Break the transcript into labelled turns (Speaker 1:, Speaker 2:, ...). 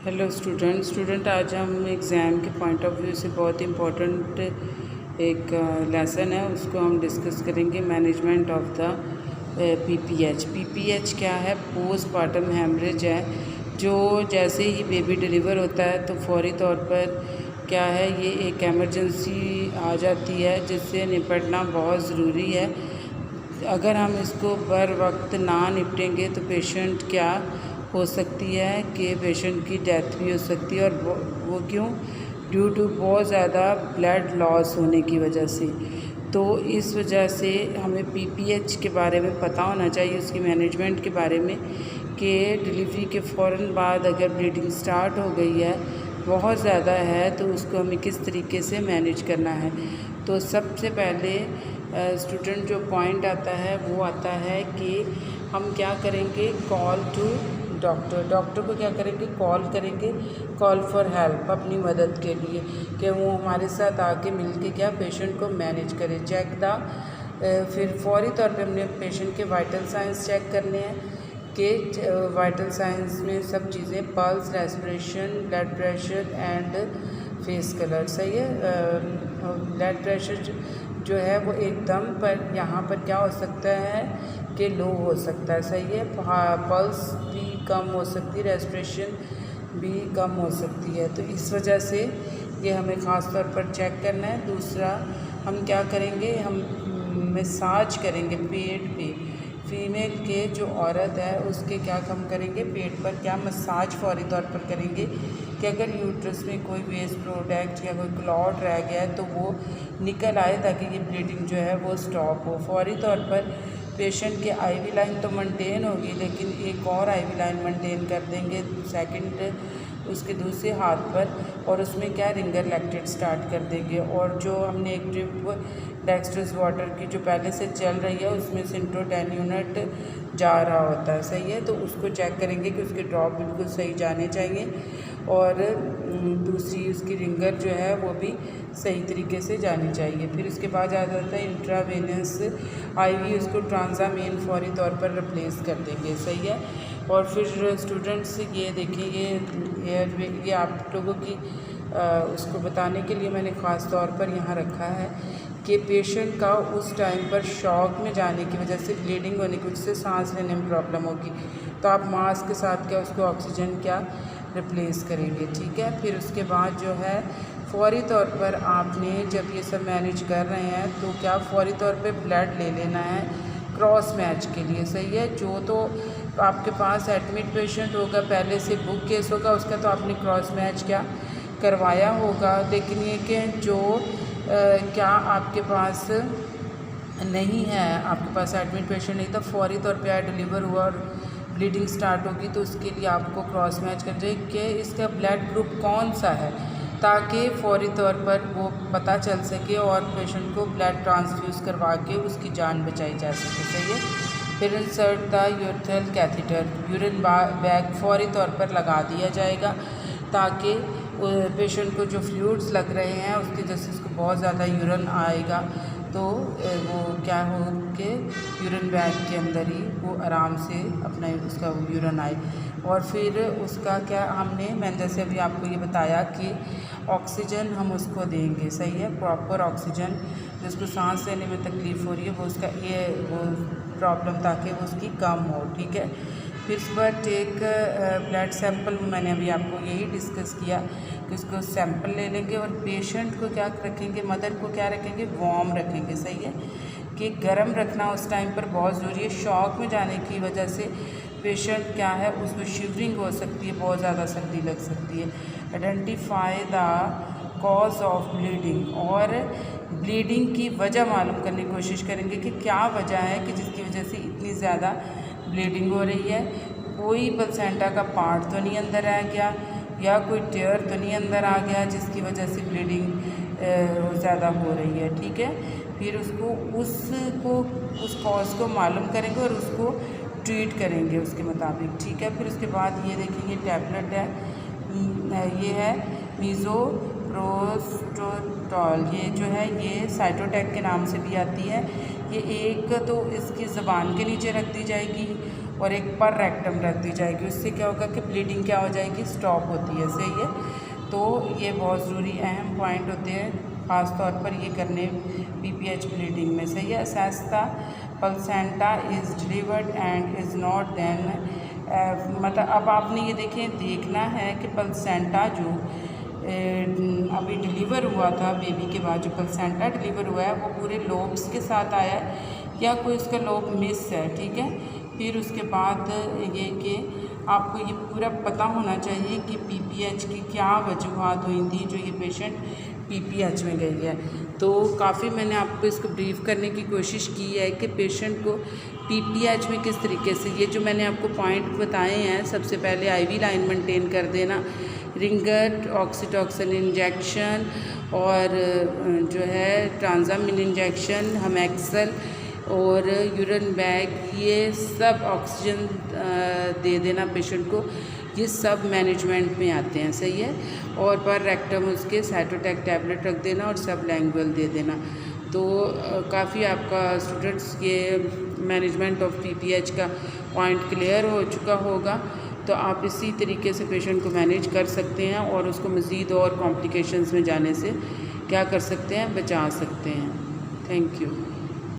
Speaker 1: Hello student आज हम exam के पॉइंट ऑफ व्यू से बहुत इम्पोर्टेंट एक लेसन है, उसको हम डिस्कस करेंगे। मैनेजमेंट ऑफ द पीपीएच क्या है? पोस्टपार्टम हेमरेज है। जो जैसे ही बेबी डिलीवर होता है तो फौरी तौर पर क्या है, ये एक एमरजेंसी आ जाती है जिससे निपटना बहुत ज़रूरी है। अगर हम इसको बर वक्त ना निपटेंगे तो पेशेंट क्या हो सकती है कि पेशेंट की डेथ भी हो सकती है। और वो क्यों? ड्यू टू बहुत ज़्यादा ब्लड लॉस होने की वजह से। तो इस वजह से हमें पीपीएच के बारे में पता होना चाहिए, उसकी मैनेजमेंट के बारे में, कि डिलीवरी के फ़ौरन बाद अगर ब्लीडिंग स्टार्ट हो गई है, बहुत ज़्यादा है, तो उसको हमें किस तरीके से मैनेज करना है। तो सबसे पहले स्टूडेंट जो पॉइंट आता है वो आता है कि हम क्या करेंगे, कॉल टू डॉक्टर को क्या करेंगे, कॉल करेंगे, कॉल फॉर हेल्प, अपनी मदद के लिए, कि वो हमारे साथ आके मिल के क्या पेशेंट को मैनेज करे। चेक द फिर फौरी तौर पे हमने पेशेंट के वाइटल साइंस चेक करने हैं कि वाइटल साइंस में सब चीज़ें, pulse, respiration, blood pressure and face colour. सही है। ब्लड प्रेशर जो है वो एकदम पर यहाँ पर क्या हो सकता है कि लो हो सकता है। सही है। पल्स भी कम हो सकती है, रेस्पिरेशन भी कम हो सकती है। तो इस वजह से ये हमें ख़ास तौर पर चेक करना है। दूसरा हम क्या करेंगे, हम मसाज करेंगे पेट पे। फीमेल के जो औरत है उसके क्या हम करेंगे, पेट पर क्या मसाज फौरी तौर पर करेंगे कि अगर यूट्रस में कोई वेस्ट प्रोडक्ट या कोई क्लॉट रह गया है तो वो निकल आए, ताकि ये ब्लीडिंग जो है वो स्टॉप हो। फौरी तौर पर पेशेंट की आईवी लाइन तो मेंटेन होगी, लेकिन एक और आईवी लाइन मेंटेन कर देंगे सेकंड उसके दूसरे हाथ पर, और उसमें क्या रिंगर लैक्टेट स्टार्ट कर देंगे। और जो हमने एक ड्रिप डेक्स्ट्रस वाटर की जो पहले से चल रही है उसमें सिंटो 10 यूनिट जा रहा होता है। सही है। तो उसको चेक करेंगे कि उसके ड्रॉप बिल्कुल सही जाने चाहिए, और दूसरी उसकी रिंगर जो है वो भी सही तरीके से जानी चाहिए। फिर उसके बाद आ जाता है इंट्रावेनस आईवी, उसको ट्रांजामेन फौरी तौर पर रिप्लेस कर देंगे। सही है। और फिर स्टूडेंट्स ये देखिए, ये आप लोगों की उसको बताने के लिए मैंने ख़ास तौर पर यहाँ रखा है कि पेशेंट का उस टाइम पर शॉक में जाने की वजह से ब्लीडिंग होने की वजह से सांस लेने में प्रॉब्लम होगी, तो आप मास्क के साथ क्या उसको ऑक्सीजन क्या रिप्लेस करेंगे। ठीक है। फिर उसके बाद जो है फौरी तौर पर आपने जब ये सब मैनेज कर रहे हैं तो क्या फौरी तौर पे ब्लड ले लेना है क्रॉस मैच के लिए। सही है। जो तो आपके पास एडमिट पेशेंट होगा, पहले से बुक केस होगा, उसका तो आपने क्रॉस मैच क्या करवाया होगा। लेकिन ये कि जो क्या आपके पास नहीं है, आपके पास एडमिट पेशेंट नहीं था, फौरी तौर पे डिलीवर हुआ और ब्लीडिंग स्टार्ट होगी, तो उसके लिए आपको क्रॉस मैच कर जाए कि इसका ब्लड ग्रुप कौन सा है, ताकि फौरी तौर पर वो पता चल सके और पेशेंट को ब्लड ट्रांसफ्यूज़ करवा के उसकी जान बचाई जा सके। सही है। फिर insert the urethral catheter, urine bag फौरी तौर पर लगा दिया जाएगा, ताकि पेशेंट को जो फ्लूइड्स लग रहे हैं उसकी वजह से उसको बहुत ज़्यादा यूरिन आएगा, तो वो क्या हो कि यूरिन बैग के अंदर ही वो आराम से अपना उसका यूरिन आए। और फिर उसका क्या मैंने जैसे अभी आपको ये बताया कि ऑक्सीजन हम उसको देंगे। सही है। प्रॉपर ऑक्सीजन, जिसको सांस लेने में तकलीफ़ हो रही है वो उसका ये वो प्रॉब्लम, ताकि वो उसकी कम हो। ठीक है। फिर इस पर टेक ब्लड सैंपल, मैंने अभी आपको यही डिस्कस किया कि उसको सैंपल ले लेंगे और पेशेंट को क्या रखेंगे, मदर को क्या रखेंगे, वार्म रखेंगे। सही है कि गर्म रखना उस टाइम पर बहुत ज़रूरी है। शॉक में जाने की वजह से पेशेंट क्या है, उसको शिवरिंग हो सकती है, बहुत ज़्यादा सर्दी लग सकती है। Identify the cause of bleeding, और ब्लीडिंग की वजह मालूम करने की कोशिश करेंगे कि क्या वजह है कि जिसकी वजह से इतनी ज़्यादा ब्लीडिंग हो रही है। कोई प्लेसेंटा का पार्ट तो नहीं अंदर आ गया, या कोई टेयर तो नहीं अंदर आ गया जिसकी वजह से ब्लीडिंग ज़्यादा हो रही है। ठीक है। फिर उस कॉज को मालूम करेंगे और उसको ट्रीट करेंगे उसके मुताबिक। ठीक है। फिर उसके बाद ये देखेंगे टैबलेट है, ये है मीज़ोप्रोस्टोटॉल, ये जो है ये साइटोटैक के नाम से भी आती है। ये एक तो इसकी ज़बान के नीचे रख दी जाएगी, और एक पर रेक्टम रख दी जाएगी। उससे क्या होगा कि ब्लीडिंग क्या हो जाएगी, स्टॉप होती है। सही है। तो ये बहुत ज़रूरी अहम पॉइंट होते हैं, ख़ास तौर पर ये करने PPH ब्लीडिंग में। सही है। Assess the placenta is delivered and is not then, मतलब अब आपने ये देखना है कि प्लेसेंटा जो अभी डिलीवर हुआ था, बेबी के बाद जो प्लेसेंटा डिलीवर हुआ है वो पूरे लोब्स के साथ आया है या कोई उसका लोब मिस है। ठीक है। फिर उसके बाद ये कि आपको ये पूरा पता होना चाहिए कि PPH की क्या वजूहात हुई थी जो ये पेशेंट PPH में गई है। तो काफ़ी मैंने आपको इसको ब्रीफ करने की कोशिश की है कि पेशेंट को PPH में किस तरीके से, ये जो मैंने आपको पॉइंट बताए हैं, सबसे पहले IV लाइन मेंटेन कर देना, रिंगट, ऑक्सीटॉक्सिन इंजेक्शन और जो है ट्रांजामिन इंजेक्शन, हेमेक्सल और यूरिन बैग, ये सब ऑक्सीजन दे देना पेशेंट को, ये सब मैनेजमेंट में आते हैं। सही है। और पर रेक्टम उसके साइटोटैक टैबलेट रख देना और सब लैंगुअल दे देना। तो काफ़ी आपका स्टूडेंट्स ये मैनेजमेंट ऑफ PPH का पॉइंट क्लियर हो चुका होगा। तो आप इसी तरीके से पेशेंट को मैनेज कर सकते हैं और उसको मज़ीद और कॉम्प्लिकेशंस में जाने से क्या कर सकते हैं, बचा सकते हैं। Thank you.